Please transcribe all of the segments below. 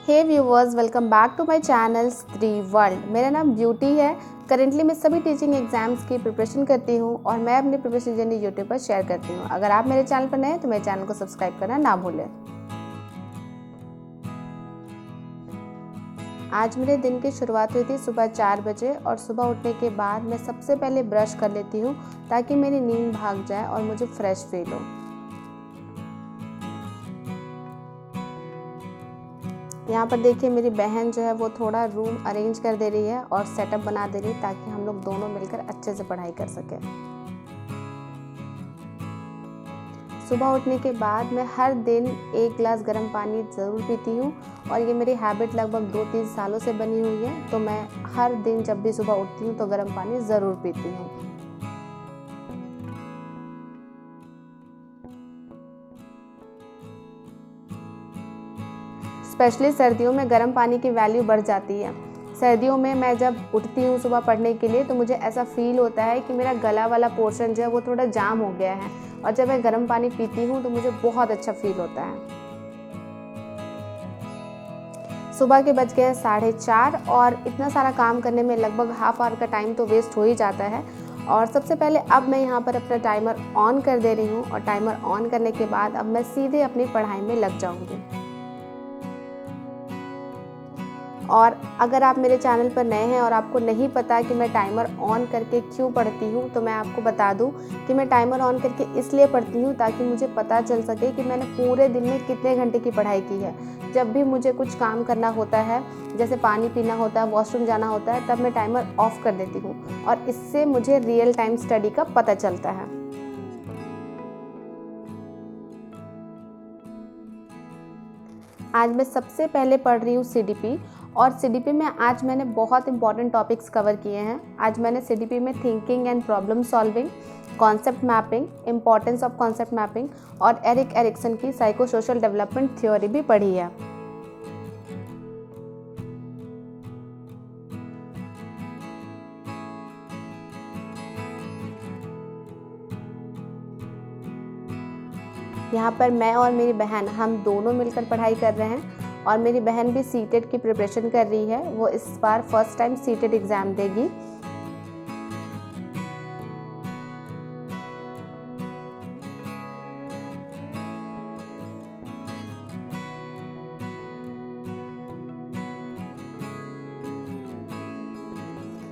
Hey viewers, welcome back to my channel Stree world. मेरा नाम beauty है। करेंटली मैं सभी टीचिंग एग्जाम्स की प्रिपरेशन करती हूँ और मैं अपनी प्रिपरेशन जर्नी यूट्यूब पर शेयर करती हूँ। अगर आप मेरे चैनल पर नए हैं तो मेरे चैनल को सब्सक्राइब करना ना भूलें। आज मेरे दिन की शुरुआत हुई थी सुबह 4 बजे और सुबह उठने के बाद मैं सबसे पहले ब्रश कर लेती हूँ ताकि मेरी नींद भाग जाए और मुझे फ्रेश फील हो। यहाँ पर देखिए मेरी बहन जो है वो थोड़ा रूम अरेंज कर दे रही है और सेटअप बना दे रही है ताकि हम लोग दोनों मिलकर अच्छे से पढ़ाई कर सकें। सुबह उठने के बाद मैं हर दिन 1 गिलास गर्म पानी ज़रूर पीती हूँ और ये मेरी हैबिट लगभग 2-3 सालों से बनी हुई है। तो मैं हर दिन जब भी सुबह उठती हूँ तो गर्म पानी ज़रूर पीती हूँ। स्पेशली सर्दियों में गर्म पानी की वैल्यू बढ़ जाती है। सर्दियों में मैं जब उठती हूँ सुबह पढ़ने के लिए तो मुझे ऐसा फील होता है कि मेरा गला वाला पोर्शन जो है वो थोड़ा जाम हो गया है और जब मैं गर्म पानी पीती हूँ तो मुझे बहुत अच्छा फील होता है। सुबह के बज गए 4:30 और इतना सारा काम करने में लगभग हाफ आवर का टाइम तो वेस्ट हो ही जाता है। और सबसे पहले अब मैं यहाँ पर अपना टाइमर ऑन कर दे रही हूँ और टाइमर ऑन करने के बाद अब मैं सीधे अपनी पढ़ाई में लग जाऊँगी। और अगर आप मेरे चैनल पर नए हैं और आपको नहीं पता कि मैं टाइमर ऑन करके क्यों पढ़ती हूँ तो मैं आपको बता दूँ कि मैं टाइमर ऑन करके इसलिए पढ़ती हूँ ताकि मुझे पता चल सके कि मैंने पूरे दिन में कितने घंटे की पढ़ाई की है। जब भी मुझे कुछ काम करना होता है, जैसे पानी पीना होता है, वॉशरूम जाना होता है, तब मैं टाइमर ऑफ कर देती हूँ और इससे मुझे रियल टाइम स्टडी का पता चलता है। आज मैं सबसे पहले पढ़ रही हूँ सीडीपी और सीडीपी में आज मैंने बहुत इंपॉर्टेंट टॉपिक्स कवर किए हैं। आज मैंने सीडीपी में thinking and problem solving, concept mapping, importance of concept mapping और एरिक एरिक्सन की साइको सोशल डेवलपमेंट थ्योरी भी पढ़ी है। यहाँ पर मैं और मेरी बहन हम दोनों मिलकर पढ़ाई कर रहे हैं और मेरी बहन भी सीटेट की प्रिपरेशन कर रही है। वो इस बार फर्स्ट टाइम सीटेट एग्ज़ाम देगी।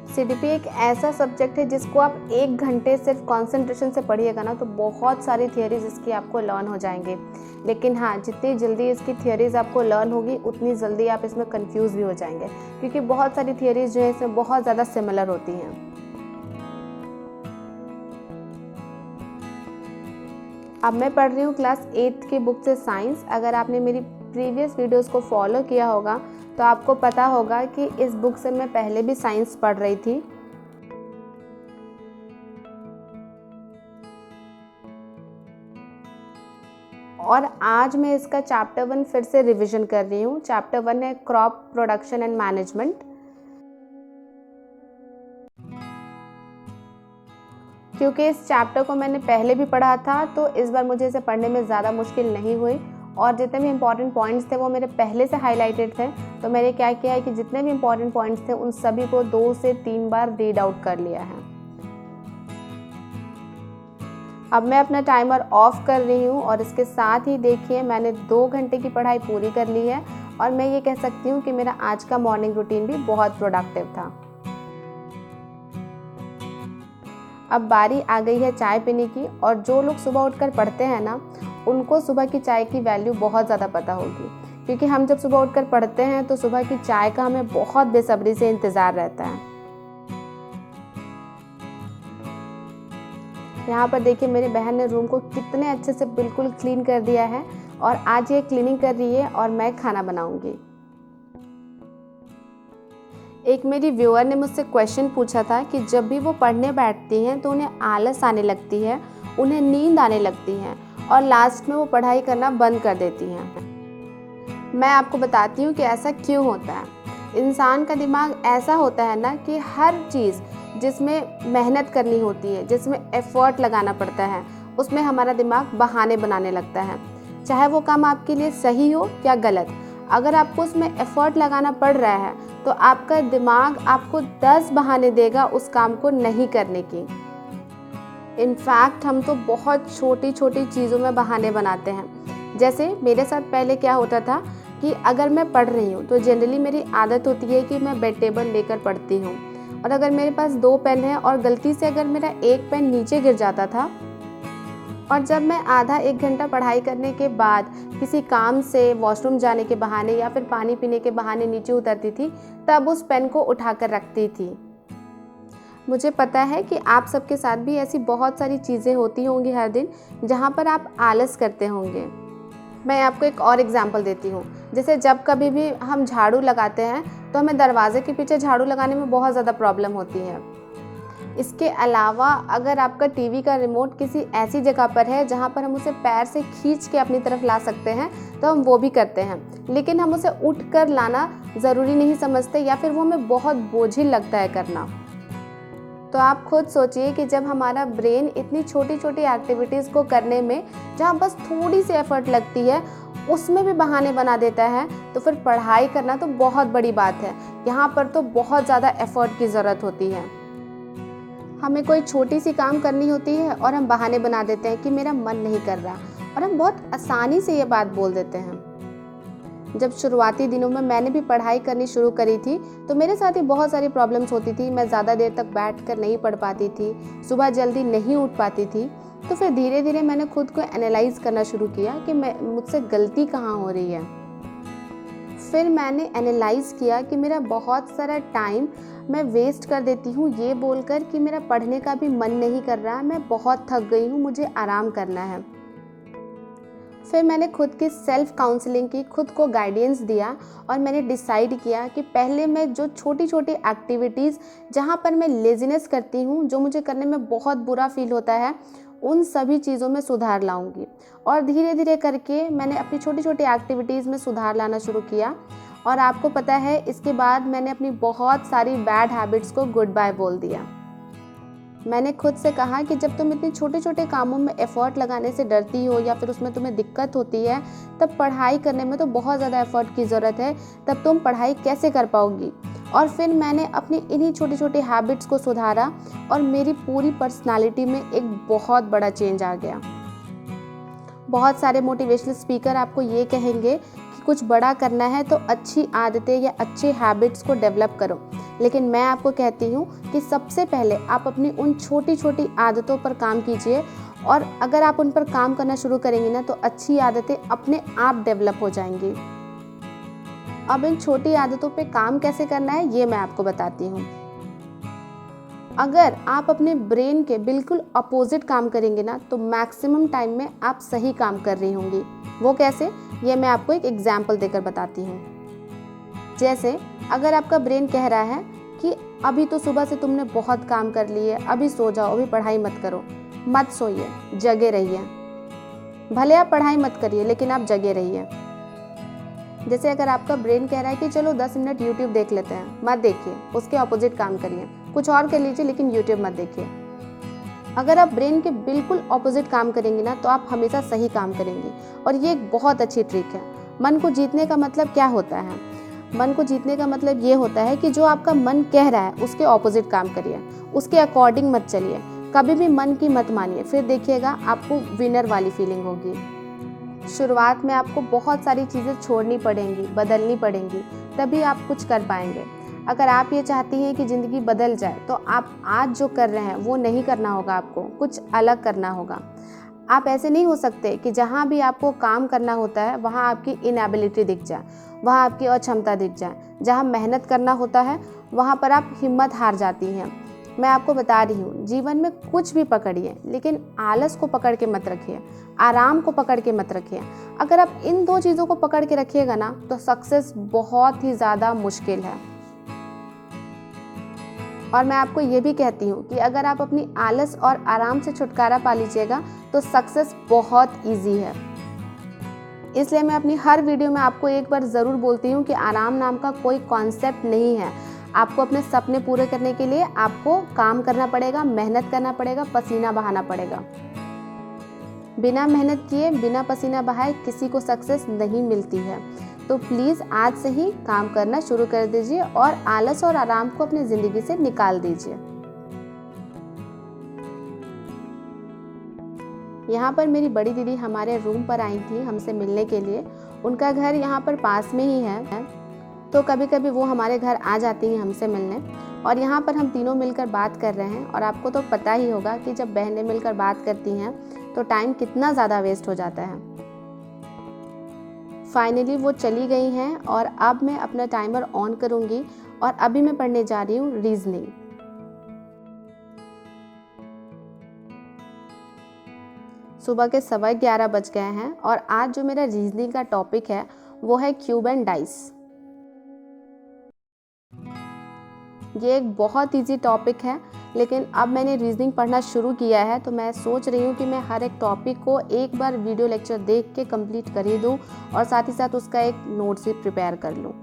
सीडीपी एक ऐसा सब्जेक्ट है जिसको आप 1 घंटे सिर्फ कंसंट्रेशन से पढ़िएगा ना तो बहुत सारी थियरीज इसकी आपको लर्न हो जाएंगे। लेकिन हाँ, जितनी जल्दी इसकी थियरीज आपको लर्न होगी उतनी जल्दी आप इसमें कंफ्यूज भी हो जाएंगे क्योंकि बहुत सारी थियरीज जो है इसमें बहुत ज़्यादा सिमिलर होती हैं। अब मैं पढ़ रही हूँ क्लास 8 की बुक से साइंस। अगर आपने मेरी प्रीवियस वीडियोस को फॉलो किया होगा तो आपको पता होगा कि इस बुक से मैं पहले भी साइंस पढ़ रही थी। और आज मैं इसका चैप्टर 1 फिर से रिवीजन कर रही हूँ। चैप्टर 1 है क्रॉप प्रोडक्शन एंड मैनेजमेंट। क्योंकि इस चैप्टर को मैंने पहले भी पढ़ा था तो इस बार मुझे इसे पढ़ने में ज़्यादा मुश्किल नहीं हुई और जितने भी इम्पॉर्टेंट पॉइंट्स थे वो मेरे पहले से हाईलाइटेड थे। तो मैंने क्या किया है कि जितने भी इम्पॉर्टेंट पॉइंट्स थे उन सभी को 2 से 3 बार रीड आउट कर लिया है। अब मैं अपना टाइमर ऑफ कर रही हूँ और इसके साथ ही देखिए मैंने 2 घंटे की पढ़ाई पूरी कर ली है और मैं ये कह सकती हूँ कि मेरा आज का मॉर्निंग रूटीन भी बहुत प्रोडक्टिव था। अब बारी आ गई है चाय पीने की और जो लोग सुबह उठकर पढ़ते हैं ना उनको सुबह की चाय की वैल्यू बहुत ज़्यादा पता होगी क्योंकि हम जब सुबह उठकर पढ़ते हैं तो सुबह की चाय का हमें बहुत बेसब्री से इंतज़ार रहता है। यहाँ पर देखिए मेरी बहन ने रूम को कितने अच्छे से बिल्कुल क्लीन कर दिया है और आज ये क्लीनिंग कर रही है और मैं खाना बनाऊंगी। एक मेरी व्यूअर ने मुझसे क्वेश्चन पूछा था कि जब भी वो पढ़ने बैठती हैं तो उन्हें आलस आने लगती है, उन्हें नींद आने लगती है और लास्ट में वो पढ़ाई करना बंद कर देती हैं। मैं आपको बताती हूँ कि ऐसा क्यों होता है। इंसान का दिमाग ऐसा होता है ना कि हर चीज़ जिसमें मेहनत करनी होती है, जिसमें एफ़र्ट लगाना पड़ता है, उसमें हमारा दिमाग बहाने बनाने लगता है। चाहे वो काम आपके लिए सही हो या गलत, अगर आपको उसमें एफ़र्ट लगाना पड़ रहा है तो आपका दिमाग आपको 10 बहाने देगा उस काम को नहीं करने की। इनफैक्ट हम तो बहुत छोटी छोटी चीज़ों में बहाने बनाते हैं। जैसे मेरे साथ पहले क्या होता था कि अगर मैं पढ़ रही हूँ तो जनरली मेरी आदत होती है कि मैं बेड टेबल लेकर पढ़ती हूँ, और अगर मेरे पास 2 पेन है और गलती से अगर मेरा एक पेन नीचे गिर जाता था, और जब मैं आधा 1 घंटा पढ़ाई करने के बाद किसी काम से वॉशरूम जाने के बहाने या फिर पानी पीने के बहाने नीचे उतरती थी, तब उस पेन को उठाकर रखती थी। मुझे पता है कि आप सबके साथ भी ऐसी बहुत सारी चीज़ें होती होंगी हर दिन जहाँ पर आप आलस करते होंगे। मैं आपको एक और एग्जांपल देती हूँ। जैसे जब कभी भी हम झाड़ू लगाते हैं तो हमें दरवाजे के पीछे झाड़ू लगाने में बहुत ज़्यादा प्रॉब्लम होती है। इसके अलावा अगर आपका टीवी का रिमोट किसी ऐसी जगह पर है जहाँ पर हम उसे पैर से खींच के अपनी तरफ ला सकते हैं तो हम वो भी करते हैं, लेकिन हम उसे उठ कर लाना ज़रूरी नहीं समझते या फिर वो हमें बहुत बोझिल लगता है करना। तो आप खुद सोचिए कि जब हमारा ब्रेन इतनी छोटी छोटी एक्टिविटीज़ को करने में जहाँ बस थोड़ी सी एफर्ट लगती है उसमें भी बहाने बना देता है, तो फिर पढ़ाई करना तो बहुत बड़ी बात है। यहाँ पर तो बहुत ज़्यादा एफर्ट की ज़रूरत होती है। हमें कोई छोटी सी काम करनी होती है और हम बहाने बना देते हैं कि मेरा मन नहीं कर रहा, और हम बहुत आसानी से ये बात बोल देते हैं। जब शुरुआती दिनों में मैंने भी पढ़ाई करनी शुरू करी थी तो मेरे साथ ही बहुत सारी प्रॉब्लम्स होती थी। मैं ज़्यादा देर तक बैठकर नहीं पढ़ पाती थी, सुबह जल्दी नहीं उठ पाती थी। तो फिर धीरे धीरे मैंने खुद को एनालाइज करना शुरू किया कि मुझसे गलती कहाँ हो रही है। फिर मैंने एनालाइज किया कि मेरा बहुत सारा टाइम मैं वेस्ट कर देती हूँ ये बोलकर कि मेरा पढ़ने का भी मन नहीं कर रहा, मैं बहुत थक गई हूँ, मुझे आराम करना है। फिर मैंने खुद की सेल्फ काउंसलिंग की, खुद को गाइडेंस दिया और मैंने डिसाइड किया कि पहले मैं जो छोटी छोटी एक्टिविटीज़ जहाँ पर मैं लेज़ीनेस करती हूँ, जो मुझे करने में बहुत बुरा फील होता है, उन सभी चीज़ों में सुधार लाऊंगी। और धीरे धीरे करके मैंने अपनी छोटी छोटी एक्टिविटीज़ में सुधार लाना शुरू किया। और आपको पता है इसके बाद मैंने अपनी बहुत सारी बैड हैबिट्स को गुड बाय बोल दिया। मैंने खुद से कहा कि जब तुम इतने छोटे छोटे कामों में एफ़र्ट लगाने से डरती हो या फिर उसमें तुम्हें दिक्कत होती है, तब पढ़ाई करने में तो बहुत ज़्यादा एफ़र्ट की ज़रूरत है, तब तुम पढ़ाई कैसे कर पाओगी। और फिर मैंने अपनी इन्हीं छोटी छोटी हैबिट्स को सुधारा और मेरी पूरी पर्सनालिटी में एक बहुत बड़ा चेंज आ गया। बहुत सारे मोटिवेशनल स्पीकर आपको ये कहेंगे कि कुछ बड़ा करना है तो अच्छी आदतें या अच्छे हैबिट्स को डेवलप करो, लेकिन मैं आपको कहती हूँ कि सबसे पहले आप अपनी उन छोटी छोटी आदतों पर काम कीजिए, और अगर आप उन पर काम करना शुरू करेंगी ना तो अच्छी आदतें अपने आप डेवलप हो जाएंगी। अब इन छोटी आदतों पे काम कैसे करना है ये मैं आपको बताती हूँ। अगर आप अपने ब्रेन के बिल्कुल अपोजिट काम करेंगे ना तो मैक्सिमम टाइम में आप सही काम कर रही होंगी। वो कैसे, ये मैं आपको एक एग्जाम्पल देकर बताती हूँ। जैसे अगर आपका ब्रेन कह रहा है कि अभी तो सुबह से तुमने बहुत काम कर लिए, अभी सो जाओ, अभी पढ़ाई मत करो, मत सोइए, जगे रहिए। भले आप पढ़ाई मत करिए लेकिन आप जगे रहिए। जैसे अगर आपका ब्रेन कह रहा है कि चलो 10 मिनट यूट्यूब देख लेते हैं, मत देखिए, उसके ऑपोजिट काम करिए, कुछ और कर लीजिए लेकिन यूट्यूब मत देखिए। अगर आप ब्रेन के बिल्कुल ऑपोजिट काम करेंगे ना तो आप हमेशा सही काम करेंगे। और ये एक बहुत अच्छी ट्रिक है। मन को जीतने का मतलब क्या होता है? मन को जीतने का मतलब ये होता है कि जो आपका मन कह रहा है उसके ऑपोजिट काम करिए, उसके अकॉर्डिंग मत चलिए, कभी भी मन की मत मानिए, फिर देखिएगा आपको विनर वाली फीलिंग होगी। शुरुआत में आपको बहुत सारी चीज़ें छोड़नी पड़ेंगी, बदलनी पड़ेंगी, तभी आप कुछ कर पाएंगे। अगर आप ये चाहती हैं कि ज़िंदगी बदल जाए तो आप आज जो कर रहे हैं वो नहीं करना होगा, आपको कुछ अलग करना होगा। आप ऐसे नहीं हो सकते कि जहाँ भी आपको काम करना होता है वहाँ आपकी इनएबिलिटी दिख जाए, वहाँ आपकी अक्षमता दिख जाए। जहाँ मेहनत करना होता है वहाँ पर आप हिम्मत हार जाती हैं। मैं आपको बता रही हूँ, जीवन में कुछ भी पकड़िए लेकिन आलस को पकड़ के मत रखिए, आराम को पकड़ के मत रखिए। अगर आप इन 2 चीज़ों को पकड़ के रखिएगा ना तो सक्सेस बहुत ही ज़्यादा मुश्किल है। और मैं आपको ये भी कहती हूँ कि अगर आप अपनी आलस और आराम से छुटकारा पा लीजिएगा तो सक्सेस बहुत ईजी है। इसलिए मैं अपनी हर वीडियो में आपको एक बार ज़रूर बोलती हूँ कि आराम नाम का कोई कॉन्सेप्ट नहीं है। आपको अपने सपने पूरे करने के लिए आपको काम करना पड़ेगा, मेहनत करना पड़ेगा, पसीना बहाना पड़ेगा। बिना मेहनत किए, बिना पसीना बहाए किसी को सक्सेस नहीं मिलती है। तो प्लीज़ आज से ही काम करना शुरू कर दीजिए और आलस और आराम को अपनी ज़िंदगी से निकाल दीजिए। यहाँ पर मेरी बड़ी दीदी हमारे रूम पर आई थी हमसे मिलने के लिए। उनका घर यहाँ पर पास में ही है, तो कभी कभी वो हमारे घर आ जाती हैं हमसे मिलने, और यहाँ पर हम तीनों मिलकर बात कर रहे हैं। और आपको तो पता ही होगा कि जब बहनें मिलकर बात करती हैं तो टाइम कितना ज़्यादा वेस्ट हो जाता है। फाइनली वो चली गई हैं और अब मैं अपना टाइमर ऑन करूँगी और अभी मैं पढ़ने जा रही हूँ रीजनिंग। सुबह के 11:15 बज गए हैं और आज जो मेरा रीजनिंग का टॉपिक है वो है क्यूब एंड डाइस। ये एक बहुत इजी टॉपिक है, लेकिन अब मैंने रीजनिंग पढ़ना शुरू किया है तो मैं सोच रही हूँ कि मैं हर एक टॉपिक को एक बार वीडियो लेक्चर देख के कंप्लीट कर ही दूँ और साथ ही साथ उसका एक नोट्स भी प्रिपेयर कर लूँ।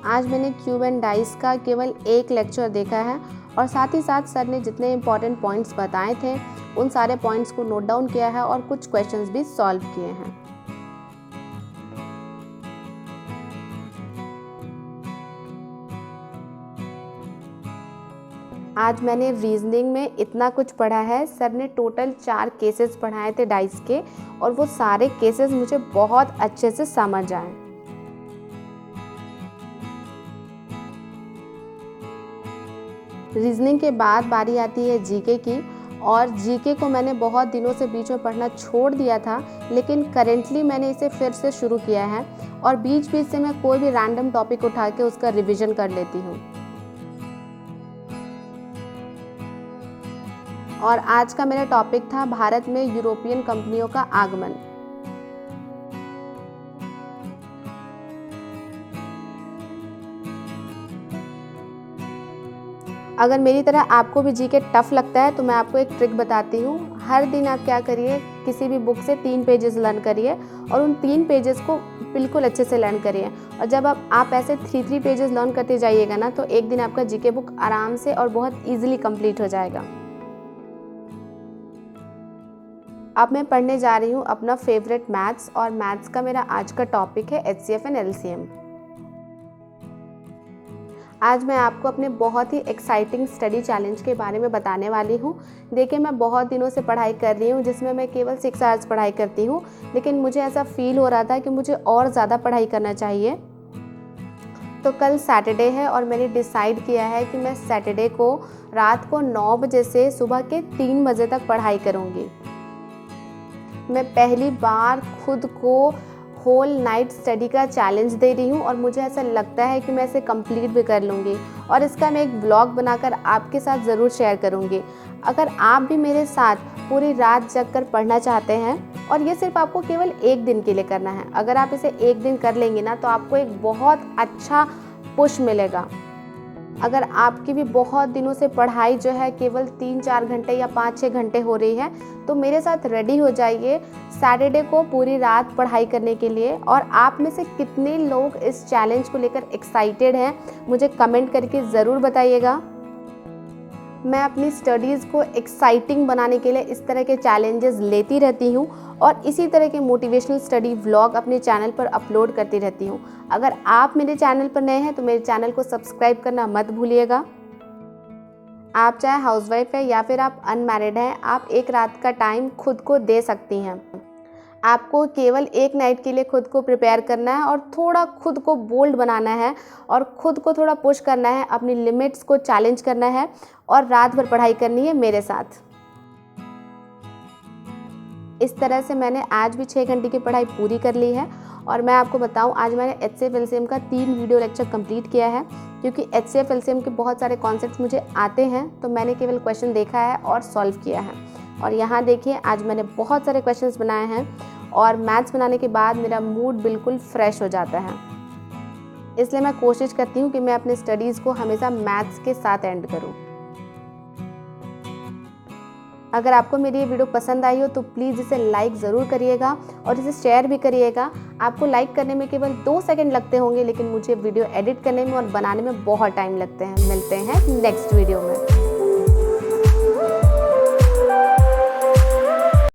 आज मैंने क्यूब एंड डाइस का केवल एक लेक्चर देखा है और साथ ही साथ सर ने जितने इम्पॉर्टेंट पॉइंट्स बताए थे उन सारे पॉइंट्स को नोट डाउन किया है और कुछ क्वेश्चंस भी सॉल्व किए हैं। आज मैंने रीजनिंग में इतना कुछ पढ़ा है। सर ने टोटल 4 केसेस पढ़ाए थे डाइस के और वो सारे केसेस मुझे बहुत अच्छे से समझ आए। रीजनिंग के बाद बारी आती है जीके की, और जीके को मैंने बहुत दिनों से बीच में पढ़ना छोड़ दिया था, लेकिन करेंटली मैंने इसे फिर से शुरू किया है और बीच बीच से मैं कोई भी रैंडम टॉपिक उठा के उसका रिवीजन कर लेती हूँ। और आज का मेरा टॉपिक था भारत में यूरोपियन कंपनियों का आगमन। अगर मेरी तरह आपको भी जीके टफ लगता है तो मैं आपको एक ट्रिक बताती हूँ। हर दिन आप क्या करिए, किसी भी बुक से 3 पेजेस लर्न करिए और उन 3 पेजेस को बिल्कुल अच्छे से लर्न करिए। और जब आप ऐसे 3 पेजेस लर्न करते जाइएगा ना, तो एक दिन आपका जीके बुक आराम से और बहुत ईजिली कंप्लीट हो जाएगा। अब मैं पढ़ने जा रही हूँ अपना फेवरेट मैथ्स, और मैथ्स का मेरा आज का टॉपिक है HCF एंड LCM। आज मैं आपको अपने बहुत ही एक्साइटिंग स्टडी चैलेंज के बारे में बताने वाली हूँ। देखिए, मैं बहुत दिनों से पढ़ाई कर रही हूँ जिसमें मैं केवल 6 आवर्स पढ़ाई करती हूँ, लेकिन मुझे ऐसा फील हो रहा था कि मुझे और ज़्यादा पढ़ाई करना चाहिए। तो कल सैटरडे है और मैंने डिसाइड किया है कि मैं सैटरडे को रात को 9 बजे से सुबह के 3 बजे तक पढ़ाई करूँगी। मैं पहली बार खुद को होल नाइट स्टडी का चैलेंज दे रही हूँ और मुझे ऐसा लगता है कि मैं इसे कंप्लीट भी कर लूँगी, और इसका मैं एक ब्लॉग बनाकर आपके साथ ज़रूर शेयर करूँगी। अगर आप भी मेरे साथ पूरी रात जग कर पढ़ना चाहते हैं, और ये सिर्फ आपको केवल 1 दिन के लिए करना है, अगर आप इसे 1 दिन कर लेंगे ना तो आपको एक बहुत अच्छा पुश मिलेगा। अगर आपकी भी बहुत दिनों से पढ़ाई जो है केवल 3-4 घंटे या 5-6 घंटे हो रही है, तो मेरे साथ रेडी हो जाइए सैटरडे को पूरी रात पढ़ाई करने के लिए। और आप में से कितने लोग इस चैलेंज को लेकर एक्साइटेड हैं, मुझे कमेंट करके ज़रूर बताइएगा। मैं अपनी स्टडीज़ को एक्साइटिंग बनाने के लिए इस तरह के चैलेंजेस लेती रहती हूँ और इसी तरह के मोटिवेशनल स्टडी व्लॉग अपने चैनल पर अपलोड करती रहती हूँ। अगर आप मेरे चैनल पर नए हैं तो मेरे चैनल को सब्सक्राइब करना मत भूलिएगा। आप चाहे हाउसवाइफ है या फिर आप अनमैरिड हैं, आप एक रात का टाइम खुद को दे सकती हैं। आपको केवल एक नाइट के लिए खुद को प्रिपेयर करना है और थोड़ा खुद को बोल्ड बनाना है और खुद को थोड़ा पुश करना है, अपनी लिमिट्स को चैलेंज करना है और रात भर पढ़ाई करनी है मेरे साथ। इस तरह से मैंने आज भी 6 घंटे की पढ़ाई पूरी कर ली है। और मैं आपको बताऊं, आज मैंने HCF LCM का 3 वीडियो लेक्चर कंप्लीट किया है, क्योंकि HCF LCM के बहुत सारे कॉन्सेप्ट्स मुझे आते हैं, तो मैंने केवल क्वेश्चन देखा है और सॉल्व किया है। और यहाँ देखिए, आज मैंने बहुत सारे क्वेश्चंस बनाए हैं और मैथ्स बनाने के बाद मेरा मूड बिल्कुल फ्रेश हो जाता है। इसलिए मैं कोशिश करती हूँ कि मैं अपने स्टडीज़ को हमेशा मैथ्स के साथ एंड करूँ। अगर आपको मेरी ये वीडियो पसंद आई हो तो प्लीज़ इसे लाइक ज़रूर करिएगा और इसे शेयर भी करिएगा। आपको लाइक करने में केवल 2 सेकंड लगते होंगे, लेकिन मुझे वीडियो एडिट करने में और बनाने में बहुत टाइम लगते हैं। मिलते हैं नेक्स्ट वीडियो में।